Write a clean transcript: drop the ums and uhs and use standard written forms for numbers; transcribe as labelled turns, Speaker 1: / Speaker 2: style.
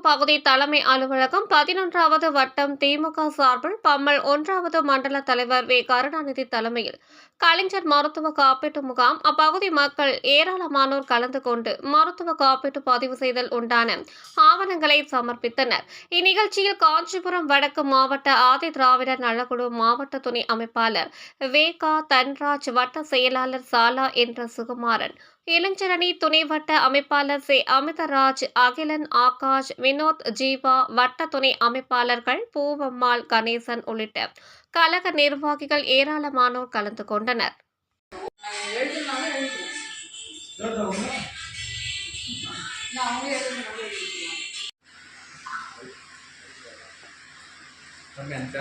Speaker 1: பகுதி தலைமை அலுவலகம் 11வது வட்டம் திமுக சார்பில் பம்மல் 1வது மண்டல தலைவர் வே. கருணாநிதி தலைமையில் கலைஞர் மருத்துவ காப்பீட்டு முகாம். அப்பகுதி மக்கள் ஏராளமானோர் கலந்து கொண்டு மருத்துவ காப்பீட்டு பதிவு செய்தல் உண்டான ஆவணங்களை சமர்ப்பித்தனர். இந்நிகழ்ச்சியில் காஞ்சிபுரம் வடக்கு மாவட்ட ஆதி திராவிடர் நலக்குழு மாவட்ட துணை அமைப்பாளர் வே. க. தன்ராஜ், வட்ட செயலாளர் சாலா என்ற சுகுமாரன், இளைஞரணி துணை வட்ட அமைப்பாளர் சே. அமிதராஜ், அகிலன், ஆகாஷ், வினோத், ஜீவா, வட்ட துணை அமைப்பாளர்கள் பூவம்மாள், கணேசன் உள்ளிட்ட கழக நிர்வாகிகள் ஏராளமானோர் கலந்து கொண்டனர்.
Speaker 2: También te